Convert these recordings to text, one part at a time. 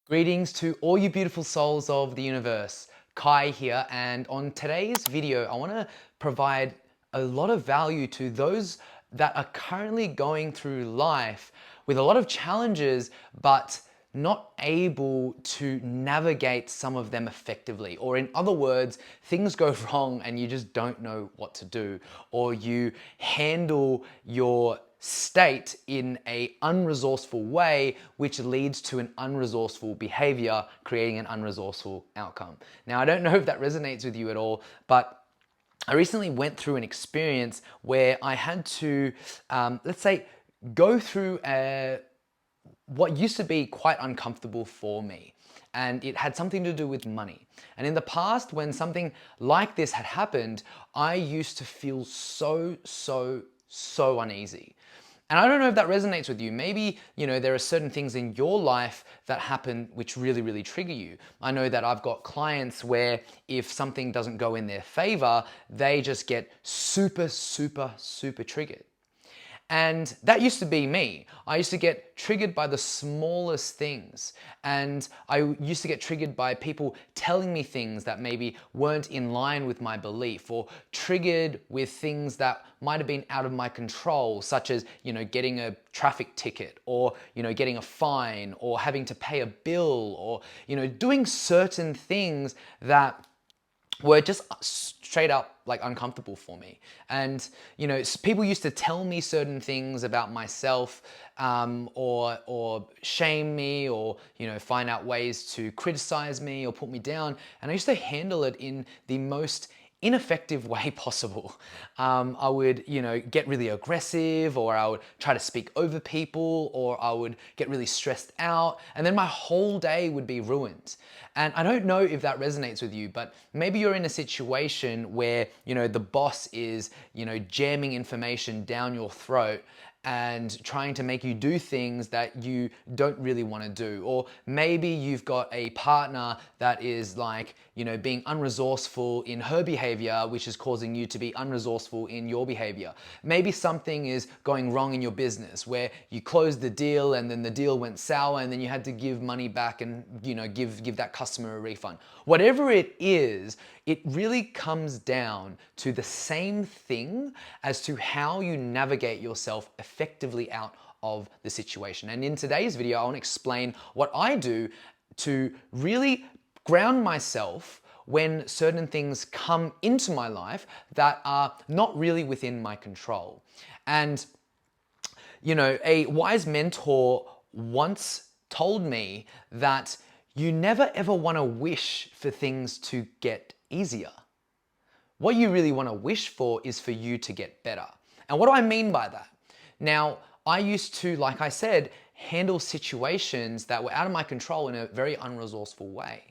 Greetings to all you beautiful souls of the universe. Kai here, and on today's video, I want to provide a lot of value to those that are currently going through life with a lot of challenges, but not able to navigate some of them effectively. Or in other words, things go wrong and you just don't know what to do, or you handle your state in a unresourceful way, which leads to an unresourceful behavior, creating an unresourceful outcome. Now, I don't know if that resonates with you at all, but I recently went through an experience where I had to, let's say, go through what used to be quite uncomfortable for me. And it had something to do with money. And in the past, when something like this had happened, I used to feel so uneasy. And I don't know if that resonates with you. Maybe, there are certain things in your life that happen which really trigger you. I know that I've got clients where if something doesn't go in their favor, they just get super triggered. And that used to be me. I used to get triggered by the smallest things. And I used to get triggered by people telling me things that maybe weren't in line with my belief, or triggered with things that might have been out of my control, such as, getting a traffic ticket, or, getting a fine, or having to pay a bill, or, doing certain things that were just straight up like uncomfortable for me. And people used to tell me certain things about myself, or shame me, or find out ways to criticize me or put me down, and I used to handle it in the most ineffective way possible. I would, get really aggressive, or I would try to speak over people, or I would get really stressed out, and then my whole day would be ruined. And I don't know if that resonates with you, but maybe you're in a situation where, the boss is, jamming information down your throat and trying to make you do things that you don't really want to do. Or maybe you've got a partner that is like, being unresourceful in her behavior, which is causing you to be unresourceful in your behavior. Maybe something is going wrong in your business where you closed the deal and then the deal went sour and then you had to give money back and, give that customer a refund. Whatever it is, it really comes down to the same thing as to how you navigate yourself effectively out of the situation. And in today's video, I want to explain what I do to really ground myself when certain things come into my life that are not really within my control. And, a wise mentor once told me that you never ever want to wish for things to get easier. What you really want to wish for is for you to get better. And what do I mean by that? Now, I used to, like I said, handle situations that were out of my control in a very unresourceful way.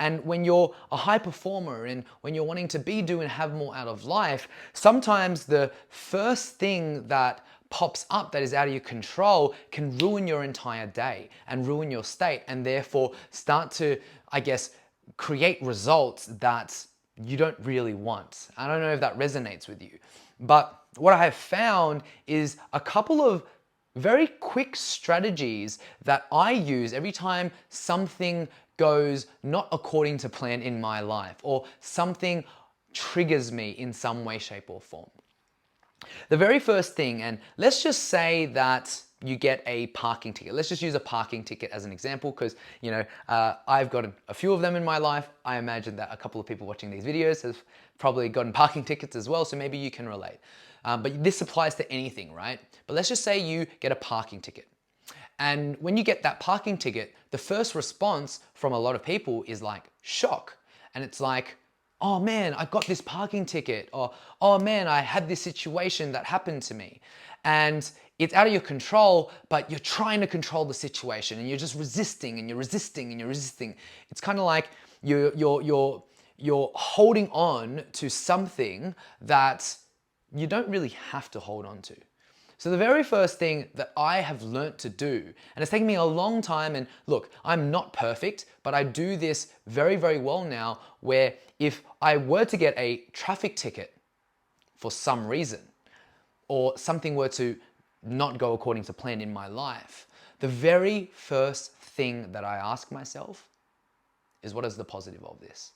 And when you're a high performer and when you're wanting to do and have more out of life, sometimes the first thing that pops up that is out of your control can ruin your entire day and ruin your state, and therefore start to, create results that you don't really want. I don't know if that resonates with you, but what I have found is a couple of very quick strategies that I use every time something goes not according to plan in my life, or something triggers me in some way, shape, or form. The very first thing, and let's just say that you get a parking ticket. Let's just use a parking ticket as an example, because I've got a few of them in my life. I imagine that a couple of people watching these videos have probably gotten parking tickets as well, so maybe you can relate. But this applies to anything, right? But let's just say you get a parking ticket. And when you get that parking ticket, the first response from a lot of people is like shock. And it's like, oh man, I got this parking ticket, or oh man, I had this situation that happened to me. And it's out of your control, but you're trying to control the situation and you're just resisting and you're resisting and you're resisting. It's kind of like you're holding on to something that you don't really have to hold on to. So the very first thing that I have learnt to do, and it's taken me a long time, and look, I'm not perfect, but I do this very well now, where if I were to get a traffic ticket for some reason, or something were to not go according to plan in my life, the very first thing that I ask myself is, what is the positive of this?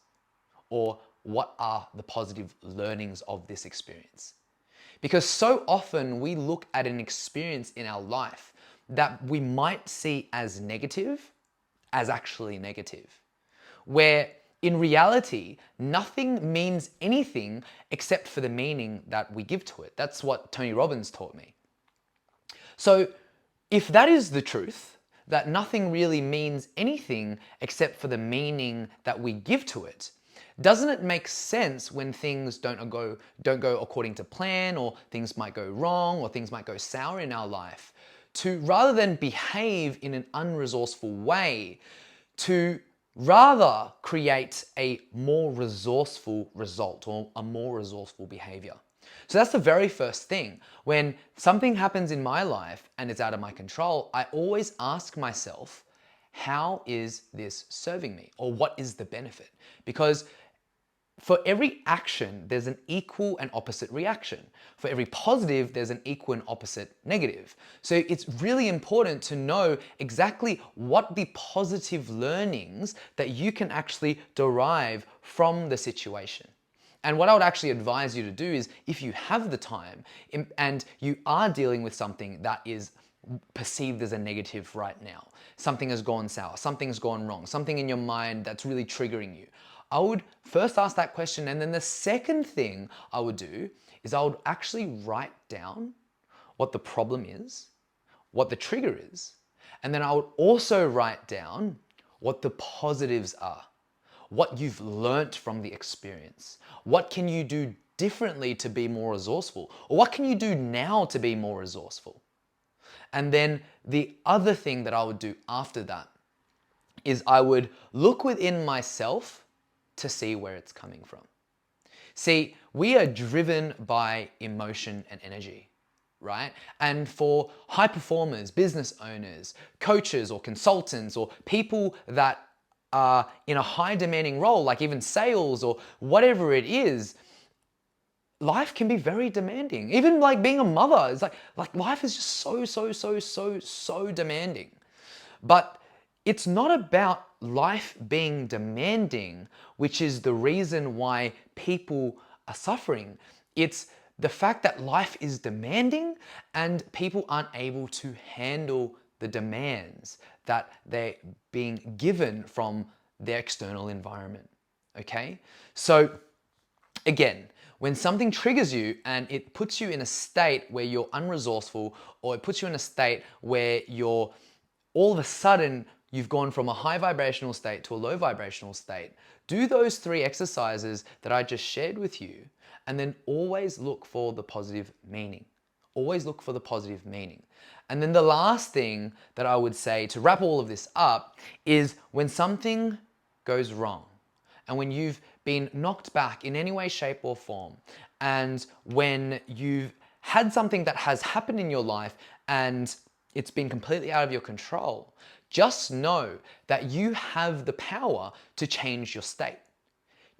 Or what are the positive learnings of this experience? Because so often we look at an experience in our life that we might see as negative as actually negative, where in reality, nothing means anything except for the meaning that we give to it. That's what Tony Robbins taught me. So if that is the truth, that nothing really means anything except for the meaning that we give to it, doesn't it make sense when things don't go according to plan, or things might go wrong, or things might go sour in our life, to rather than behave in an unresourceful way, to rather create a more resourceful result or a more resourceful behavior? So that's the very first thing. When something happens in my life and it's out of my control, I always ask myself, how is this serving me? Or what is the benefit? Because for every action, there's an equal and opposite reaction. For every positive, there's an equal and opposite negative. So it's really important to know exactly what the positive learnings that you can actually derive from the situation. And what I would actually advise you to do is, if you have the time and you are dealing with something that is perceived as a negative right now, something has gone sour, something's gone wrong, something in your mind that's really triggering you, I would first ask that question, and then the second thing I would do is I would actually write down what the problem is, what the trigger is, and then I would also write down what the positives are, what you've learnt from the experience. What can you do differently to be more resourceful? Or what can you do now to be more resourceful? And then the other thing that I would do after that is I would look within myself to see where it's coming from. See, we are driven by emotion and energy, right? And for high performers, business owners, coaches or consultants, or people that are in a high demanding role, like even sales or whatever it is, life can be very demanding. Even like being a mother, it's like life is just so demanding. But it's not about life being demanding, which is the reason why people are suffering. It's the fact that life is demanding and people aren't able to handle the demands that they're being given from their external environment, okay? So again, when something triggers you and it puts you in a state where you're unresourceful, or it puts you in a state where you're all of a sudden you've gone from a high vibrational state to a low vibrational state, do those 3 exercises that I just shared with you, and then always look for the positive meaning. Always look for the positive meaning. And then the last thing that I would say to wrap all of this up is, when something goes wrong and when you've been knocked back in any way, shape or form, and when you've had something that has happened in your life and it's been completely out of your control, just know that you have the power to change your state.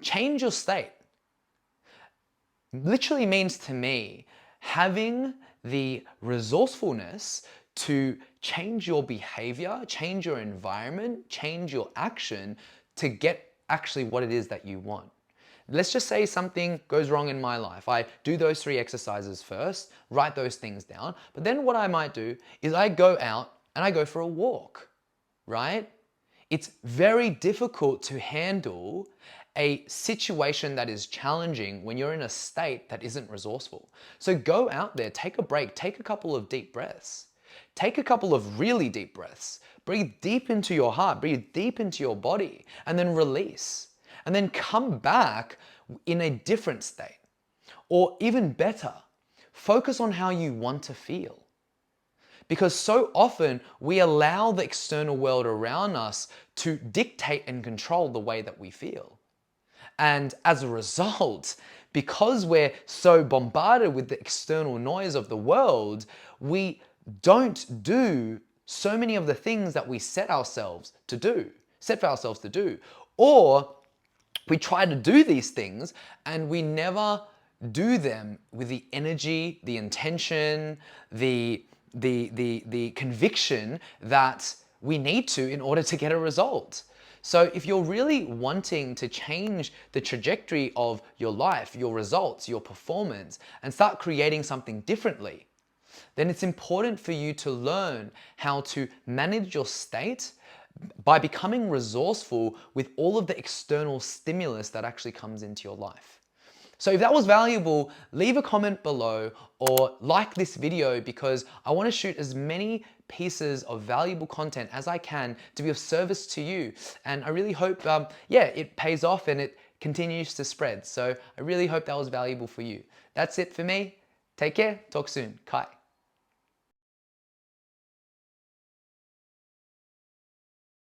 Change your state literally means to me having the resourcefulness to change your behavior, change your environment, change your action to get actually what it is that you want. Let's just say something goes wrong in my life. I do those 3 exercises first, write those things down, but then what I might do is I go out and I go for a walk, right? It's very difficult to handle a situation that is challenging when you're in a state that isn't resourceful. So go out there, take a break, take a couple of deep breaths. Take a couple of really deep breaths. Breathe deep into your heart, breathe deep into your body, and then release. And then come back in a different state. Or even better, focus on how you want to feel. Because so often we allow the external world around us to dictate and control the way that we feel. And as a result, because we're so bombarded with the external noise of the world, we don't do so many of the things that we set for ourselves to do. Or we try to do these things and we never do them with the energy, the intention, the the conviction that we need to in order to get a result. So if you're really wanting to change the trajectory of your life, your results, your performance, and start creating something differently, then it's important for you to learn how to manage your state by becoming resourceful with all of the external stimulus that actually comes into your life. So if that was valuable, leave a comment below or like this video, because I want to shoot as many pieces of valuable content as I can to be of service to you. And I really hope, it pays off and it continues to spread. So I really hope that was valuable for you. That's it for me. Take care. Talk soon. Kai.